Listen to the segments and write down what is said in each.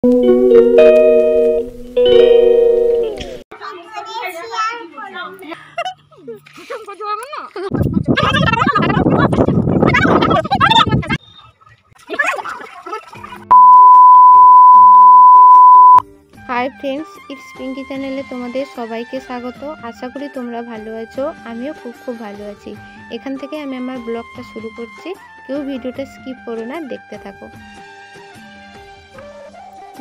Hi friends, it's Pinky चैनेले तुम्हारे सबाइके स्वागत। आशा करी तुम्हारा भालो आछो। आमिও खूब भालो आछि। एखान थेके आमि आमार ब्लगटा शुरू करछि। केउ भिडियोटा स्किप करो ना, देखते थाको।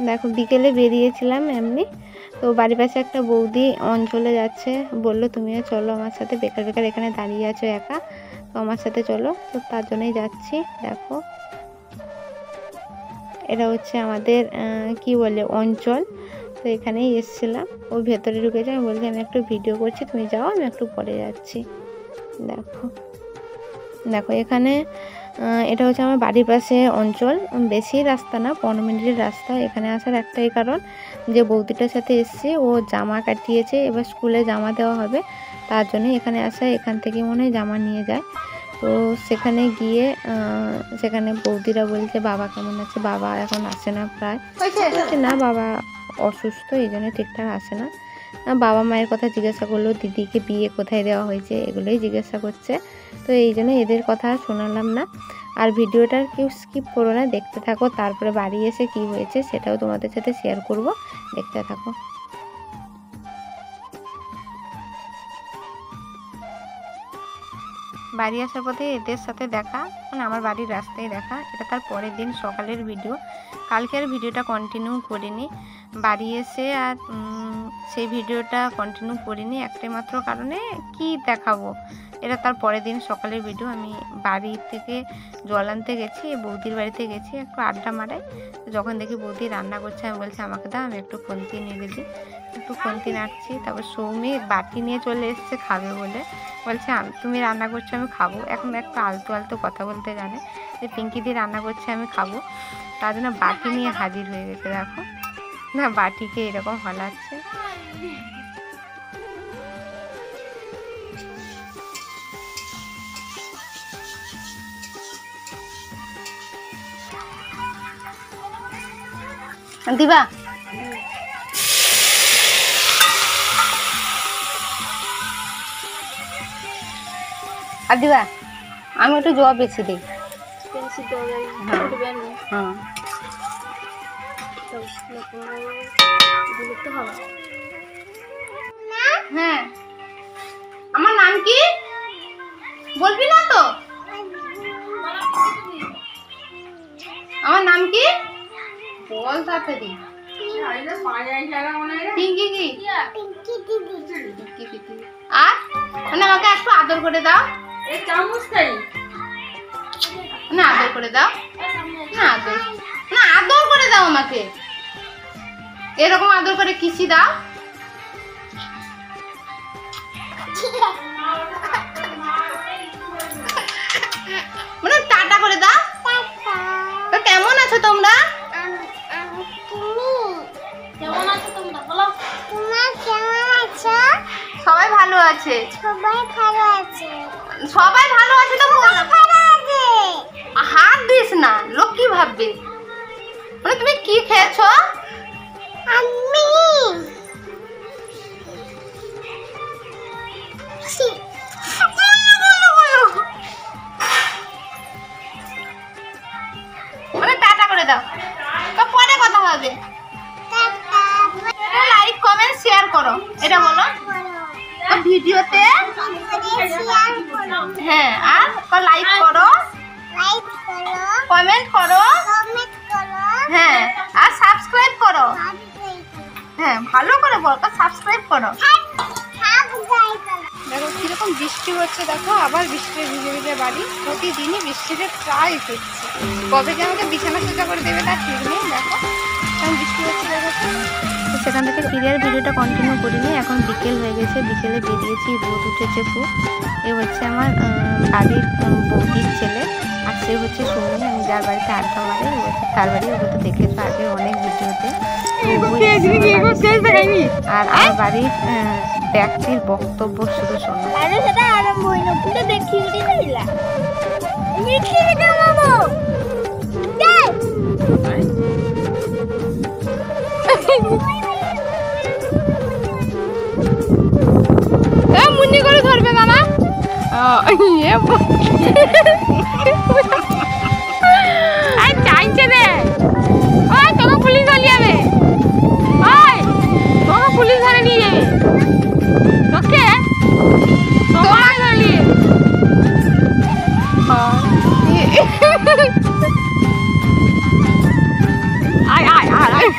देखो बिकेले बेरिয়েছিলাম एमনি तो बाड़ीर पाशे একটা বৌদি অঞ্চলে যাচ্ছে, বলল তুমিও চলো আমার সাথে, বেকার বেকার এখানে দাঁড়িয়ে আছো একা, তো আমার সাথে চলো। তো তার জন্যই যাচ্ছি। দেখো এটা হচ্ছে আমাদের কি বলে অঞ্চল। তো এখানেই এসেছিলাম, ও ভেতরে ঢুকেছে। আমি বলছি আমি একটু ভিডিও করছি, তুমি যাও, আমি একটু পরে যাচ্ছি। দেখো দেখো এখানে এটা হচ্ছে আমার বাড়ির পাশে অঞ্চল, বেশি রাস্তা না, 15 মিনিটের রাস্তা। এখানে আসার একটাই কারণ যে বৌদিটার সাথে এসেছি, ও জামা কাটিয়েছে, এবার স্কুলে জামা দেওয়া হবে, তার জন্য এখানে আসা। এখান থেকে মনে হয় জামা নিয়ে যায়। তো সেখানে গিয়ে সেখানে বৌদিরা বলছে বাবা কেমন আছে, বাবা এখন আসে না, প্রায় না বাবা অসুস্থ, এই জন্য ঠিকঠাক আসে না। বাবা মায়ের কথা জিজ্ঞাসা করলো, দিদিকে বিয়ে কোথায় দেওয়া হয়েছে, এগুলোই জিজ্ঞাসা করছে। তো এই জন্য এদের কথা শোনালাম না। আর ভিডিওটা কেউ স্কিপ করো না, দেখতে থাকো। তারপরে বাড়ি এসে কি হয়েছে সেটাও তোমাদের সাথে শেয়ার করব, দেখতে থাকো। বাড়ি আসার পথে এদের সাথে দেখা, মানে আমার বাড়ির রাস্তায় দেখা। এটা তার পরের দিন সকালের ভিডিও। কালকে আর ভিডিওটা কন্টিনিউ করিনি, বাড়ি এসে আর সেই ভিডিওটা কন্টিনিউ করিনি একটাই মাত্র কারণে, কি দেখাবো। এটা তার পরের দিন সকালের ভিডিও। আমি বাড়ি থেকে জল আনতে গেছি, বৌদির বাড়িতে গেছি একটু আড্ডা মারাই। যখন দেখি বৌদি রান্না করছে, আমি বলছি আমাকে দাও, আমি একটু খুন্তি নিয়ে দিই। একটু খুন্তি নাড়ছি। তারপর সৌমি বাটি নিয়ে চলে এসছে খাবে বলে, বলছে তুমি রান্না করছো আমি খাবো। এখন একটু আলতু আলতু কথা বলতে জানে, যে পিঙ্কি দি রান্না করছে আমি খাবো, তার জন্য বাটি নিয়ে হাজির হয়ে গেছে। দেখো না, বাটিকে এরকম হলাচ্ছে। দিবা আর দিবা, আমি একটু জবা বেশি দিই। হ্যাঁ হ্যাঁ, আমার নাম কি বলবি না তো? আমার নাম কি বল তাড়াতাড়ি। পিঙ্কি কি? আর মানে আমাকে একটু আদর করে দাও না, আদর করে দাও না, আদর করে দাও আমাকে, এরকম আদর করে কিসি দাও। মানে টাটা করে দাও। তো কেমন আছো তোমরা? সবাই ভালো আছে, সবাই ভালো আছে। তো হাত দিস না, লোক কি ভাববে। মানে তুমি কি খেয়েছো? আমি মানে টাটা করে দাও, তো পরে কথা হবে। লাইক কমেন্ট শেয়ার করো, এটা বলো ভিডিওতে। হ্যাঁ, আর লাইক করো, কমেন্ট করো, হ্যাঁ, আর সাবস্ক্রাইব করো। হ্যাঁ, ভালো করে বলো, সাবস্ক্রাইব করো। দেখো কিরকম বৃষ্টি হচ্ছে, দেখো আবার বৃষ্টিতে ভিজে ভিজে বাড়ি। প্রতিদিনই বৃষ্টিতে প্রায় হচ্ছে, কবে যে আমাকে বিছানা সোজা করে দেবে তার ঠিক নেই। দেখো কেমন বৃষ্টি হচ্ছে। দেখো সেখান থেকে ফিরে ভিডিওটা কন্টিনিউ করিনি। এখন বিকেল হয়ে গেছে, বিকেলে বেরিয়েছি, রোদ উঠেছে খুব। এ হচ্ছে আমার বাড়ির বৌদির ছেলে, আর সে হচ্ছে সৌমি, আমি যার বাড়িতে আড্ডা মারে, ও হচ্ছে তার বাড়ি। ওকে তো দেখেছো আগে অনেক ভিডিওতে। আর আমার বাড়ির ব্যক্তির বক্তব্য শুধু শোনো। মুন্নি করে ধরবে মামা। চাইছে রে, ওই তোকে পুলিশ ধরে যাবে, ওই তোকে পুলিশ ধরে নিয়ে যাবে, তোকে তোমার ধরে আয় আয় আয় আয়।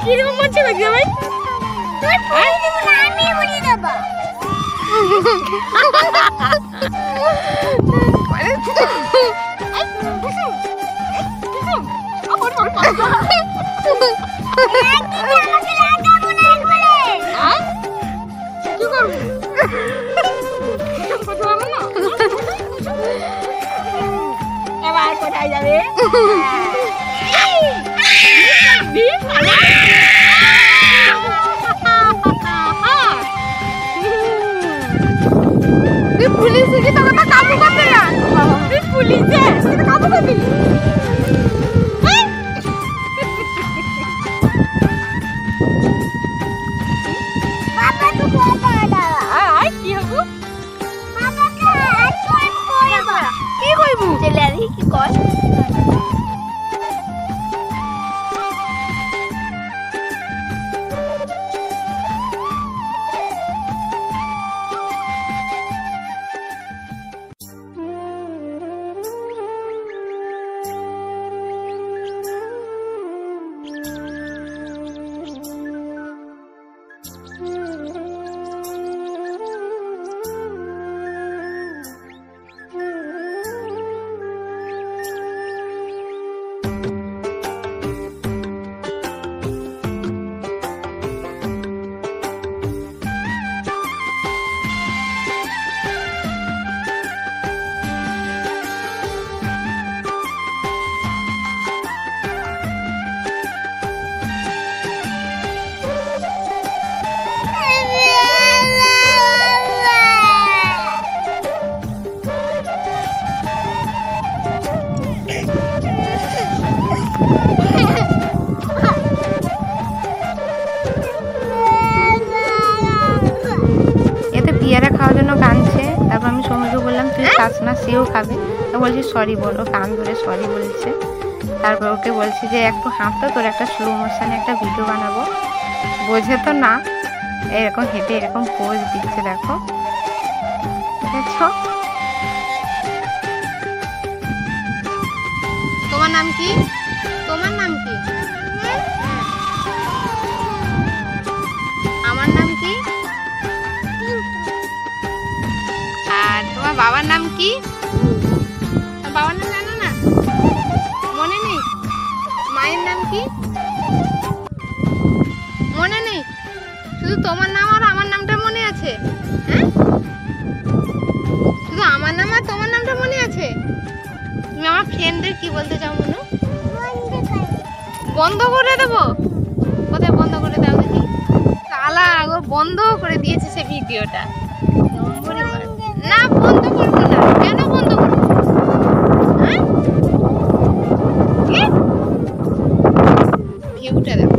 কিরকম মজা লাগছে ভাই? আমি উড়িয়ে দেব। এবার কোথায় যাবে? पुलिस की तो काबू कर दिया। पुलिस है तो काबू कर दी। पापा तो कोई पाड़ा। हां की हो? पापा का कोई पाड़ा। की कोई बु? चले रही की कोई? পেয়ারা খাওয়ার জন্য কাঁদছে। তারপর আমি সৌমিকে বললাম তুই খাস না, সেও খাবে। তো বলছি সরি বলো, কান ধরে সরি বলছে। তারপর ওকে বলছি যে একটু হাঁটতো, তোর একটা স্লো মোশনে একটা ভিডিও বানাবো। বোঝে তো না, এরকম হেঁটে এরকম পোজ দিচ্ছে, দেখো দেখছো। তোমার নাম কি? তোমার নাম কি? আমার নাম কি? আর তোমার বাবার নাম কি? বাবার নাম জানো না? মনে নেই? মায়ের নাম কি? মনে নেই? শুধু তোমার নাম আর আমার নামটা মনে আছে? হ্যাঁ, শুধু আমার নাম আর তোমার নামটা মনে আছে? তুমি আমার ফ্রেন্ডদের কি বলতে চাও মনু? বন্ধ করে দেবো? কোথায় বন্ধ করে দাও দেখি। শালা ও বন্ধ করে দিয়েছে সে ভিডিওটা। না বন্ধ করবো না। কেন বন্ধ করবো? হ্যাঁ, ভিউটা দেখো।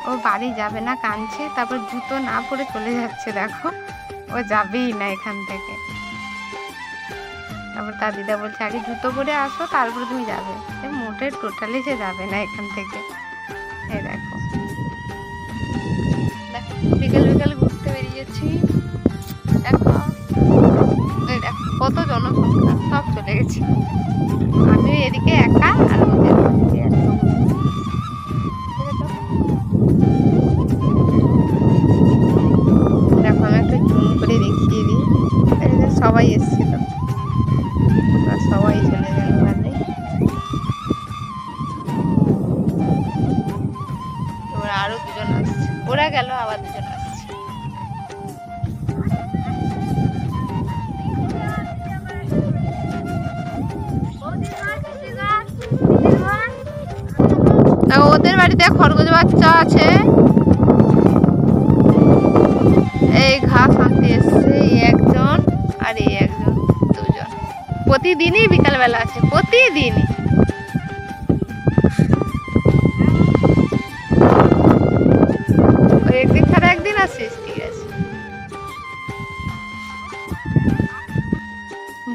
ও বাড়ি যাবে না, কাঁদছে। তারপর জুতো না পরে চলে যাচ্ছে, দেখো ও যাবেই না এখান থেকে। তারপর তার দিদা বলছে আগে জুতো পরে আসো তারপরে তুমি যাবে। মোটে টোটালি সে যাবে না এখান থেকে। এই দেখো, বিকেল বিকেল ঘুরতে বেরিয়েছি। দেখো এই দেখো কত জনসংখ্যা, সব চলে গেছে। আমি এদিকে একা আর ওদের দেখো। আমি একটু জুম করে দেখিয়ে দিই। সবাই এসেছিল, সবাই চলে গেল। বাড়িতে খরগোশ বাচ্চা আছে, এই ঘাস আনতে এসছে একজন আর এই একজন, দুজন। প্রতিদিনই বিকালবেলা আছে, প্রতিদিনই। ওই একদিন ছাড়া একদিন আসিস, ঠিক আছে।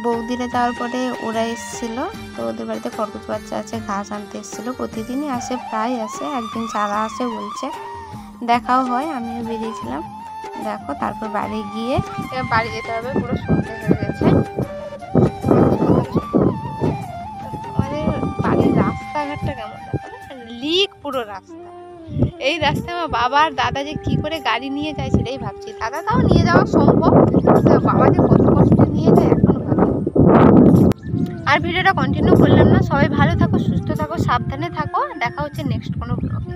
বৌদিরা যাওয়ার পরে ওরা এসেছিল, তো ওদের বাড়িতে খরগোশ বাচ্চা আছে, ঘাস আনতে এসেছিল। প্রতিদিনই আসে, প্রায় আসে, একদিন ছাড়া আসে বলছে। দেখাও হয়, আমিও বেরিয়েছিলাম। দেখো, তারপর বাড়ি গিয়ে বাড়ি যেতে হবে, পুরো সন্ধে হয়ে গেছে। আমাদের বাড়ির রাস্তাঘাটটা কেমন দেখো, লিক পুরো রাস্তা। এই রাস্তায় আমার বাবা আর দাদা যে কি করে গাড়ি নিয়ে যায় সেটাই ভাবছি। দাদা তাও নিয়ে যাওয়া সম্ভব, বাবা যে কত কষ্ট নিয়ে যায় এখনো ভাবি। আর ভিডিওটা কন্টিনিউ করলাম না। সবাই ভালো থাকো, সুস্থ থাকো, সাবধানে থাকো। দেখা হচ্ছে নেক্সট কোনো ব্লগে।